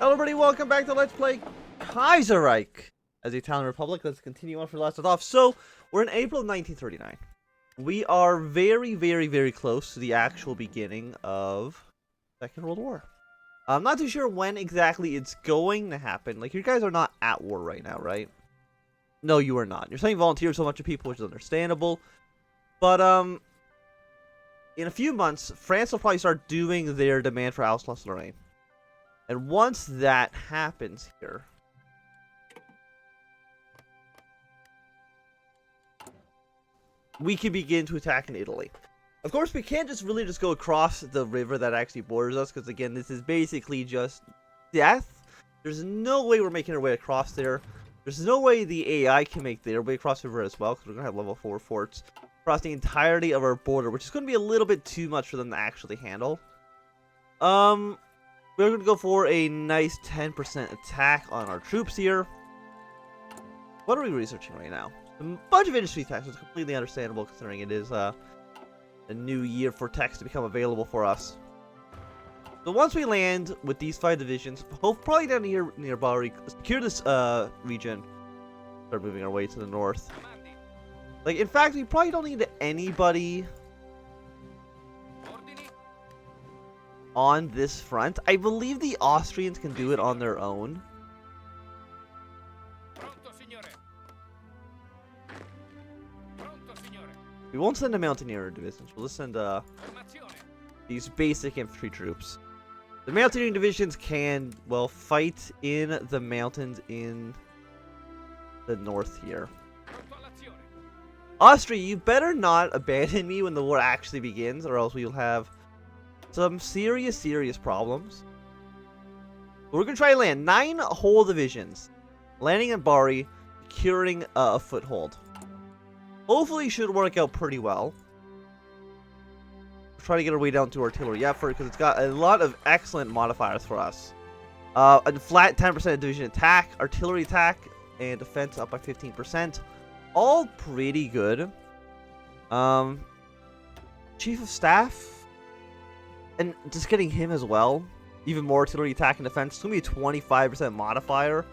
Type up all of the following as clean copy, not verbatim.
Hello everybody, welcome back to Let's Play Kaiserreich as the Italian Republic. Let's continue on for the last off. So, we're in April of 1939. We are very close to the actual beginning of Second World War. I'm not too sure when exactly it's going to happen. Like, you guys are not at war right now, right? No, you are not. You're sending volunteers to a bunch of people, which is understandable. But, in a few months, France will probably start doing their demand for Alsace-Lorraine. And once that happens here, we can begin to attack in Italy. Of course, we can't just really go across the river that actually borders us, because again, this is basically just death. There's no way we're making our way across there. There's no way the AI can make their way across the river as well, because we're going to have level 4 forts across the entirety of our border, which is going to be a little bit too much for them to actually handle. We're going to go for a nice 10% attack on our troops here. What are we researching right now? A bunch of industry techs, which is completely understandable considering it is a new year for techs to become available for us. So once we land with these 5 divisions, probably down here near Bari, secure this region, start moving our way to the north. Like, in fact, we probably don't need anybody on this front. I believe the Austrians can do it on their own. We won't send a mountaineer divisions. We'll just send these basic infantry troops. The mountaineering divisions can, well, fight in the mountains in the north here. Austria, you better not abandon me when the war actually begins, or else we'll have some serious problems. We're gonna try to land 9 whole divisions, landing in Bari, securing a foothold. Hopefully, should work out pretty well. We're trying to get our way down to artillery effort because it's got a lot of excellent modifiers for us. A flat 10% division attack, artillery attack, and defense up by 15%. All pretty good. Chief of Staff. And just getting him as well, even more artillery attack and defense, it's going to be a 25% modifier.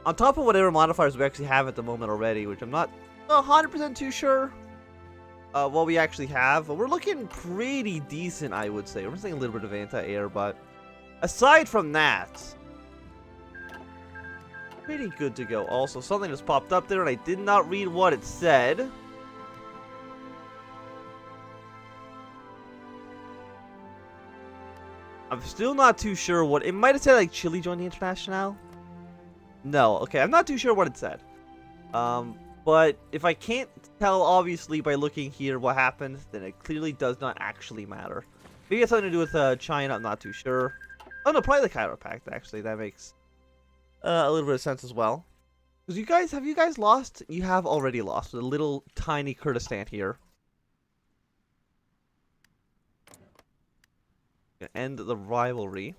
On top of whatever modifiers we actually have at the moment already, which I'm not 100% too sure what we actually have. But we're looking pretty decent, I would say. We're missing a little bit of anti-air, but aside from that, pretty good to go. Also, something just popped up there, and I did not read what it said. I'm still not too sure what it might have said. Like Chile joined the International. No, okay, I'm not too sure what it said. But if I can't tell, obviously by looking here what happened, then it clearly does not actually matter. Maybe it's something to do with China. I'm not too sure. Oh no, probably the Cairo Pact. Actually, that makes a little bit of sense as well. Because have you guys lost? You have already lost with a little tiny Kurdistan here. End the rivalry.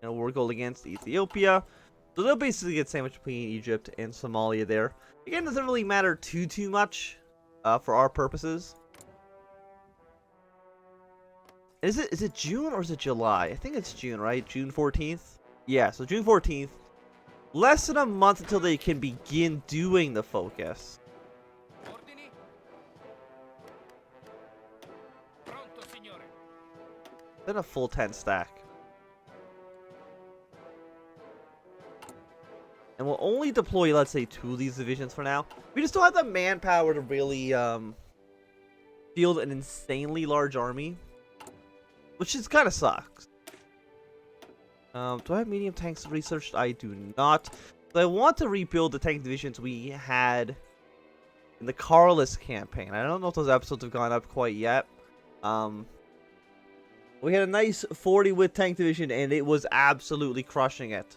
And we're going against Ethiopia. So they'll basically get sandwiched between Egypt and Somalia there. Again, it doesn't really matter too much for our purposes. Is it June or is it July? I think it's June, right? June 14th? Yeah, so June 14th. Less than a month until they can begin doing the focus. Then a full 10 stack. And we'll only deploy, let's say, 2 of these divisions for now. We just don't have the manpower to really field an insanely large army. Which just kind of sucks. Do I have medium tanks researched? I do not. But I want to rebuild the tank divisions we had in the Carlist campaign. I don't know if those episodes have gone up quite yet. We had a nice 40 with tank division, and it was absolutely crushing it.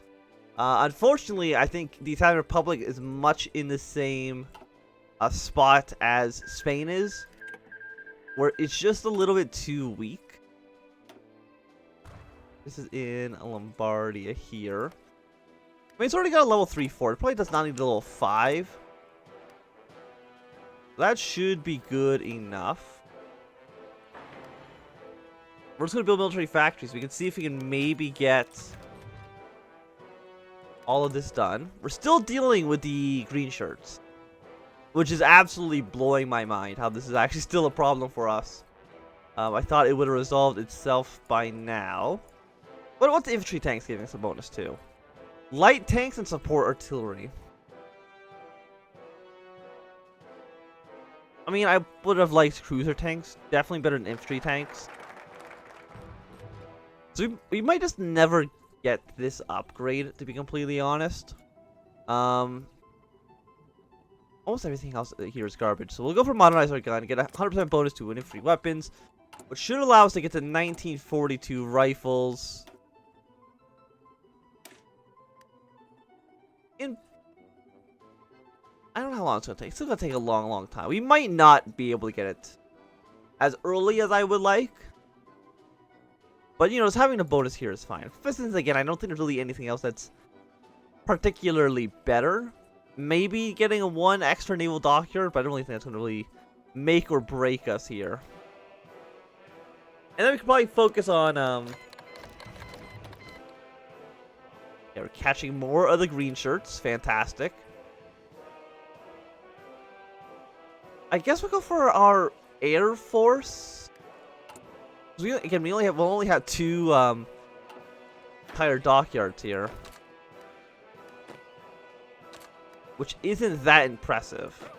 Unfortunately, I think the Italian Republic is much in the same spot as Spain is, where it's just a little bit too weak. This is in Lombardia here. I mean, it's already got a level 3 fort. It probably does not need a level 5. That should be good enough. We're just going to build military factories. We can see if we can maybe get all of this done. We're still dealing with the green shirts, which is absolutely blowing my mind how this is actually still a problem for us. I thought it would have resolved itself by now. But what's infantry tanks giving us a bonus to? Light tanks and support artillery. I mean, I would have liked cruiser tanks. Definitely better than infantry tanks. So we might just never get this upgrade, to be completely honest. Almost everything else here is garbage. So we'll go for modernize our gun, get a 100% bonus to infantry weapons, which should allow us to get to 1942 rifles. I don't know how long it's going to take. It's still going to take a long, long time. We might not be able to get it as early as I would like. But, you know, just having a bonus here is fine. For instance, again, I don't think there's really anything else that's particularly better. Maybe getting a 1 extra naval dockyard, but I don't really think that's going to really make or break us here. And then we can probably focus on, yeah, we're catching more of the green shirts. Fantastic. I guess we'll go for our Air Force. We'll only have 2 entire dockyards here, which isn't that impressive.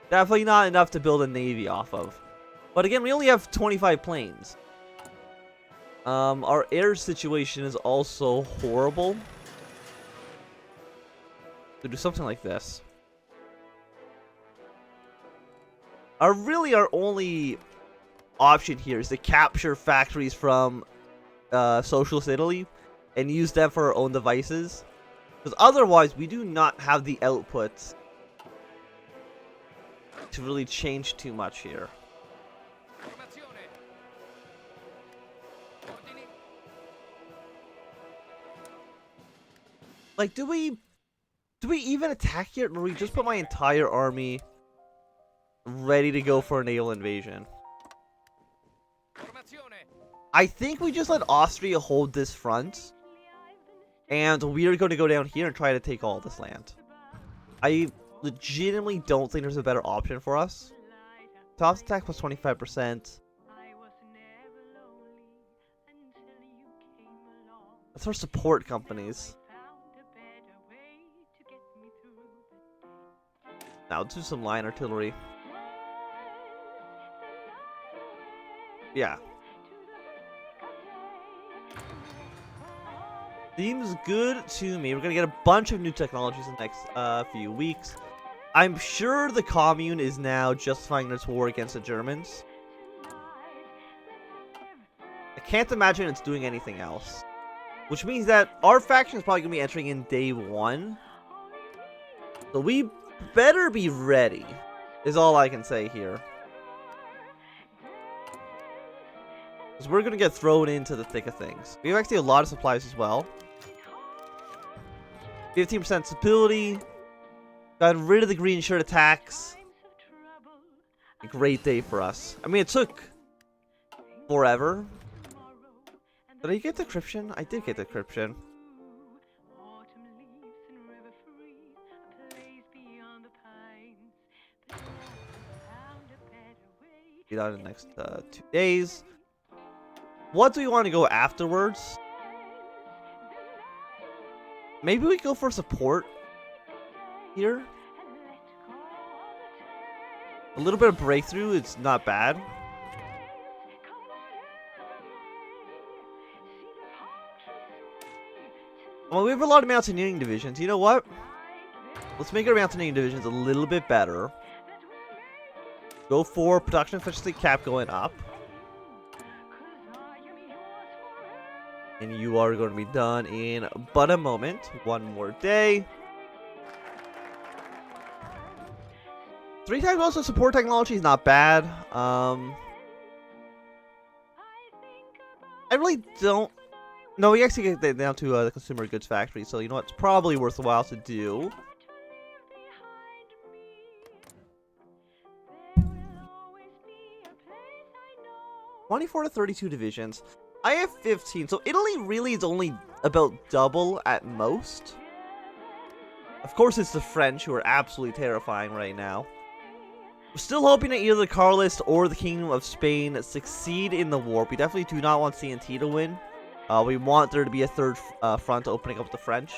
Definitely not enough to build a navy off of. But again, we only have 25 planes. Our air situation is also horrible. To do something like this. Our only option here is to capture factories from socialist Italy and use them for our own devices, because otherwise we do not have the outputs to really change too much here. Like, do we even attack here, or do we just put my entire army ready to go for a naval invasion? I think we just let Austria hold this front, and we are going to go down here and try to take all this land. I legitimately don't think there's a better option for us. Top attack plus 25%. That's our support companies. Now let's do some line artillery. Yeah. Seems good to me. We're gonna get a bunch of new technologies in the next few weeks. I'm sure the commune is now justifying its war against the Germans. I can't imagine it's doing anything else. Which means that our faction is probably gonna be entering in day 1. So we better be ready, is all I can say here. Because we're going to get thrown into the thick of things. We have actually a lot of supplies as well. 15% stability. Got rid of the green shirt attacks. A great day for us. I mean, it took forever. Did I get decryption? I did get decryption. Get out in the next 2 days. What do we want to go afterwards? Maybe we go for support here. A little bit of breakthrough, it's not bad. Well, we have a lot of mountaineering divisions. You know what? Let's make our mountaineering divisions a little bit better. Go for production efficiency cap going up. And you are going to be done in but a moment. 1 more day. 3 times also support technology is not bad. I really don't. No, we actually get that down to the consumer goods factory. So you know what? It's probably worthwhile to do. (24 to 32 divisions). I have 15, so Italy really is only about double at most. Of course, it's the French, who are absolutely terrifying right now. We're still hoping that either the Carlist or the Kingdom of Spain succeed in the war. We definitely do not want CNT to win. We want there to be a third front opening up with the French.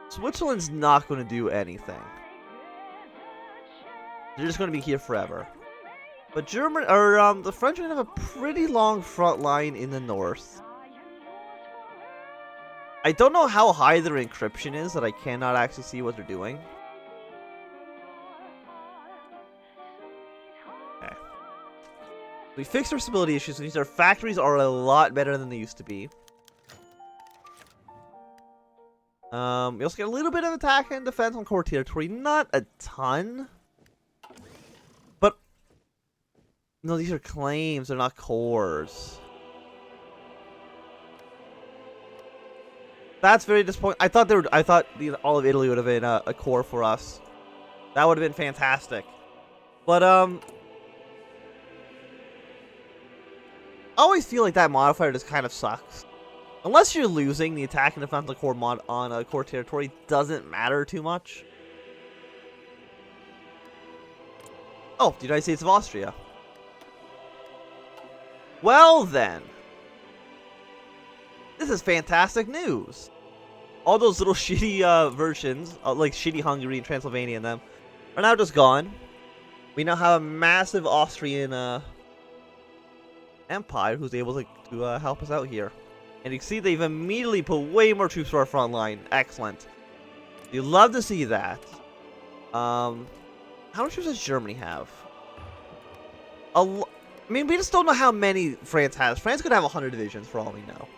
Switzerland's not going to do anything. They're just going to be here forever. But the French are going to have a pretty long front line in the north. I don't know how high their encryption is that I cannot actually see what they're doing. Okay. We fixed our stability issues, which means our factories are a lot better than they used to be. We also get a little bit of attack and defense on core territory. Not a ton. But no, these are claims, they're not cores. That's very disappointing. I thought all of Italy would have been a core for us. That would have been fantastic. But I always feel like that modifier just kind of sucks. Unless you're losing, the attack and defense core mod on a core territory doesn't matter too much. Oh, the United States of Austria. Well then. This is fantastic news. All those little shitty versions, like shitty Hungary and Transylvania and them, are now just gone. We now have a massive Austrian empire who's able to help us out here. And you can see they've immediately put way more troops to our front line. Excellent. You love to see that. How much troops does Germany have? I mean, we just don't know how many France has. France could have 100 divisions for all we know.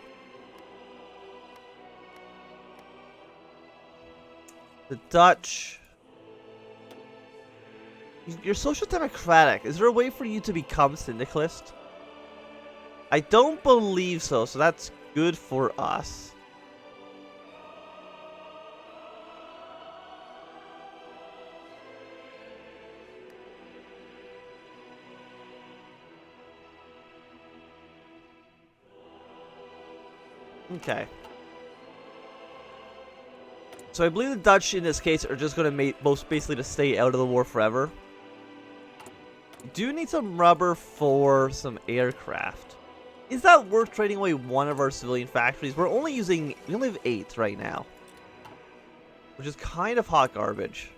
The Dutch. You're social democratic. Is there a way for you to become syndicalist? I don't believe so, so that's good for us. Okay. So I believe the Dutch in this case are just going to basically to stay out of the war forever. We do need some rubber for some aircraft. Is that worth trading away one of our civilian factories? We only have 8 right now, which is kind of hot garbage.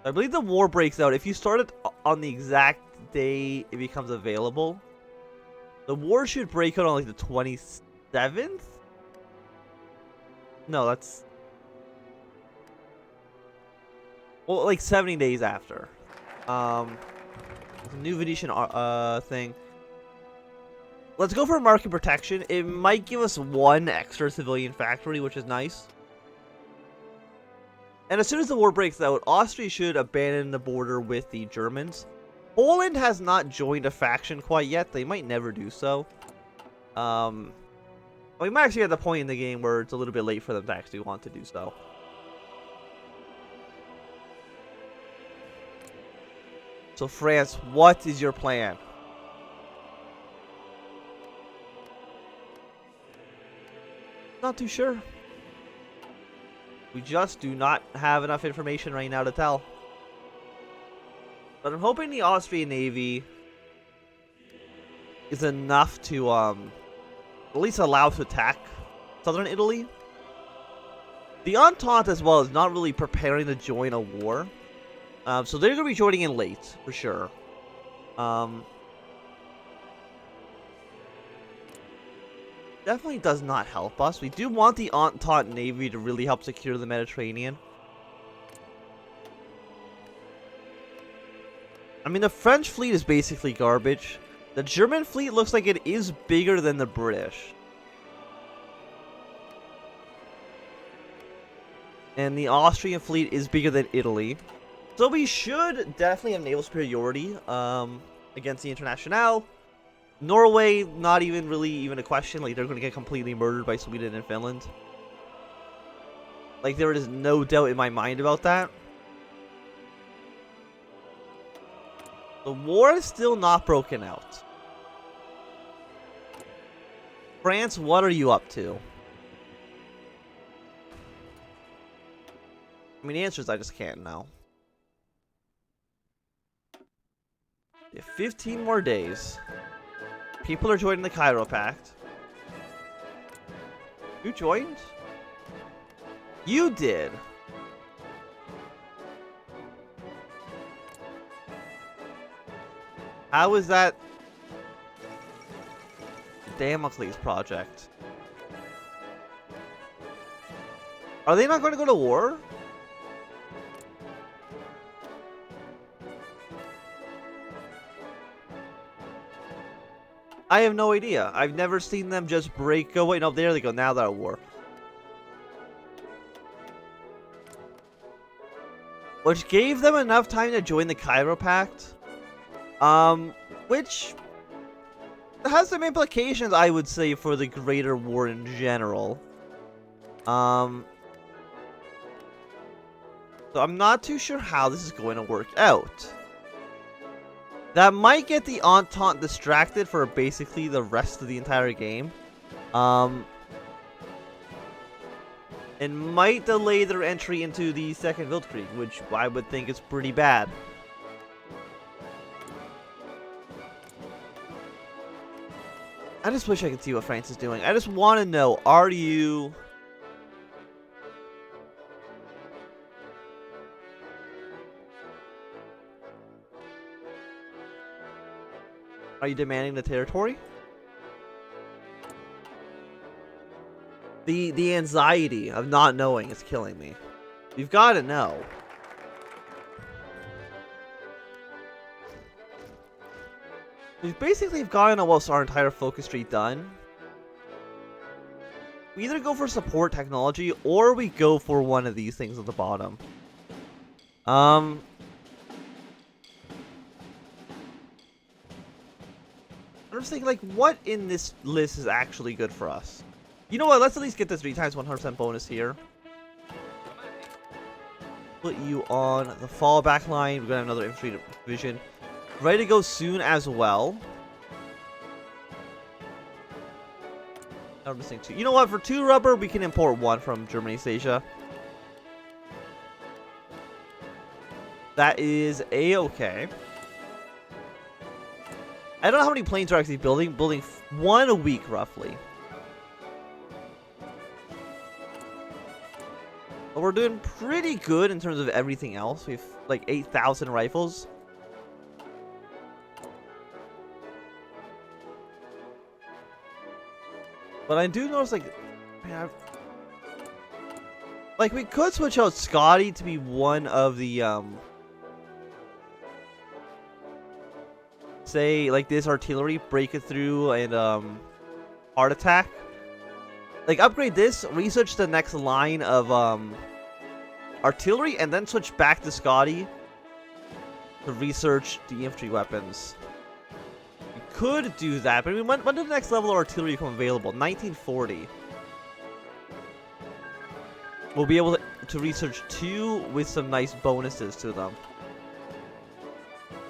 I believe the war breaks out if you start it on the exact day it becomes available. The war should break out on like the 27th? No, that's... well, like 70 days after. New Venetian thing. Let's go for market protection. It might give us 1 extra civilian factory, which is nice. And as soon as the war breaks out, Austria should abandon the border with the Germans. Poland has not joined a faction quite yet. They might never do so. We might actually get the point in the game where it's a little bit late for them to actually want to do so. So France, what is your plan? Not too sure. We just do not have enough information right now to tell. But I'm hoping the Austrian Navy is enough to at least allow us to attack southern Italy. The Entente as well is not really preparing to join a war. So they're going to be joining in late, for sure. Definitely does not help us. We do want the Entente Navy to really help secure the Mediterranean. I mean, the French fleet is basically garbage. The German fleet looks like it is bigger than the British. And the Austrian fleet is bigger than Italy. So we should definitely have naval superiority against the Internationale. Norway, not even really a question. Like, they're going to get completely murdered by Sweden and Finland. Like, there is no doubt in my mind about that. The war is still not broken out. France, what are you up to? I mean, the answer is I just can't now. You have 15 more days. People are joining the Cairo Pact. You joined? You did. How is that Damocles project? Are they not going to go to war? I have no idea. I've never seen them just break away. No, there they go. Now they're at war. Which gave them enough time to join the Cairo Pact. Which has some implications, I would say, for the greater war in general. So I'm not too sure how this is going to work out. That might get the Entente distracted for basically the rest of the entire game. It might delay their entry into the Second Weltkrieg, which I would think is pretty bad. I just wish I could see what France is doing. I just want to know, are you... Are you demanding the territory? The anxiety of not knowing is killing me. You've got to know. We've basically gotten almost our entire focus tree done. We either go for support technology or we go for one of these things at the bottom. I'm just thinking, like, what in this list is actually good for us? You know what? Let's at least get this 3 times 100% bonus here. Put you on the fallback line. We're gonna have another infantry division ready to go soon as well. I'm missing 2. You know what? For 2 rubber, we can import 1 from Germany, Asia. That is a-okay. I don't know how many planes we're actually building. Building 1 a week, roughly. But we're doing pretty good in terms of everything else. We have like 8,000 rifles. But I do notice, like, man, like, we could switch out Scotty to be one of the, say, like, this artillery, break it through, and, heart attack. Like, upgrade this, research the next line of, artillery, and then switch back to Scotty to research the infantry weapons. We could do that, but I mean, when did the next level of artillery become available? 1940. We'll be able to research 2 with some nice bonuses to them.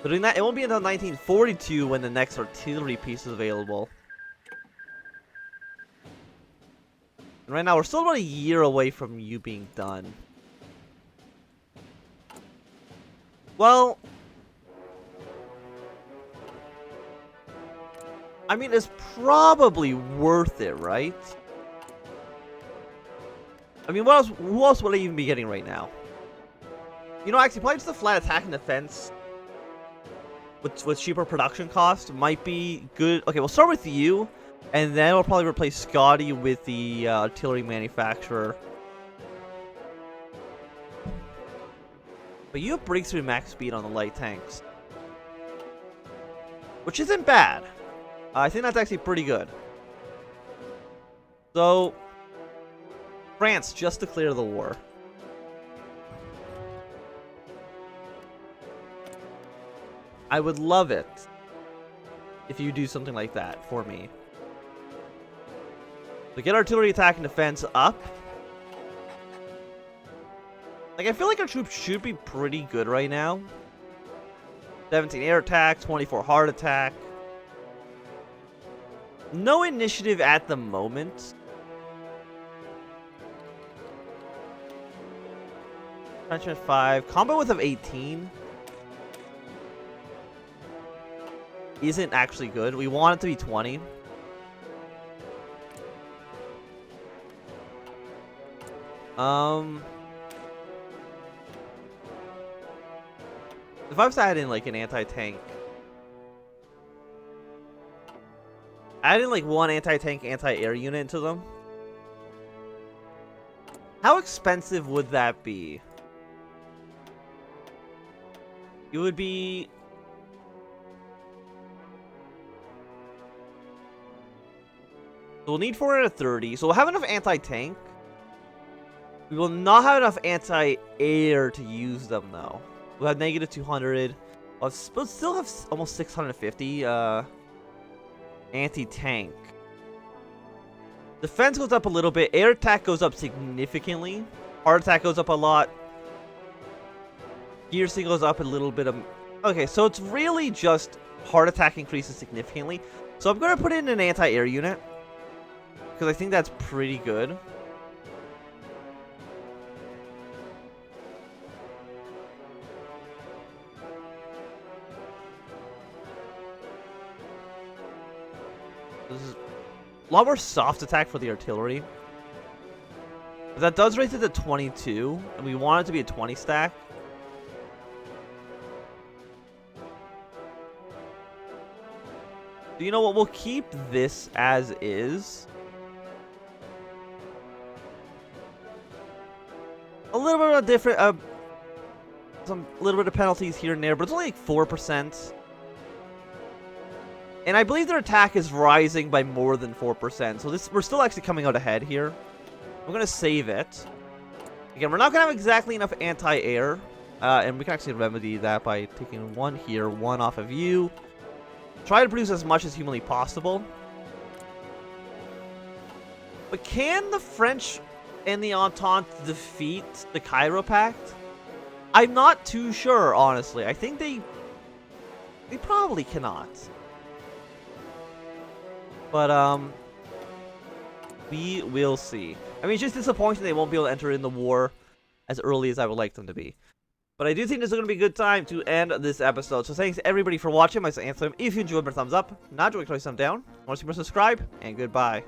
But doing that, it won't be until 1942 when the next artillery piece is available. And right now, we're still about a year away from you being done. Well, I mean, it's probably worth it, right? I mean, who else would I even be getting right now? You know, actually, probably just a flat attack and defense with cheaper production cost might be good. Okay, we'll start with you, and then we'll probably replace Scotty with the artillery manufacturer. But you have breakthrough max speed on the light tanks, which isn't bad. I think that's actually pretty good. So, France, just declare the war. I would love it if you do something like that for me. So get artillery attack and defense up. Like, I feel like our troops should be pretty good right now. 17 air attack, 24 heart attack. No initiative at the moment. Punishment 5. Combat width of 18. Isn't actually good. We want it to be 20. If I was to add in like an anti-tank, add in like one anti-tank, anti-air unit into them. How expensive would that be? It would be... We'll need 430, so we'll have enough anti-tank. We will not have enough anti-air to use them, though. We'll have negative 200. We'll still have almost 650 anti-tank. Defense goes up a little bit. Air attack goes up significantly. Heart attack goes up a lot. Piercing goes up a little bit. Okay, so it's really just heart attack increases significantly. So I'm going to put in an anti-air unit, because I think that's pretty good. This is a lot more soft attack for the artillery. But that does raise it to 22, and we want it to be a 20 stack. So you know what? We'll keep this as is. A little bit of different, a little bit of penalties here and there, but it's only like 4%. And I believe their attack is rising by more than 4%. So we're still actually coming out ahead here. We're gonna save it. Again, we're not gonna have exactly enough anti-air, and we can actually remedy that by taking one here, one off of you. Try to produce as much as humanly possible. But can the French and the Entente defeat the Cairo Pact? I'm not too sure, honestly. I think they probably cannot. But we will see. I mean, it's just disappointing they won't be able to enter in the war as early as I would like them to be. But I do think this is going to be a good time to end this episode. So thanks everybody for watching. My name is Anthem. If you enjoyed, thumbs up. Not enjoyed, thumb down. Want to see more, subscribe. And goodbye.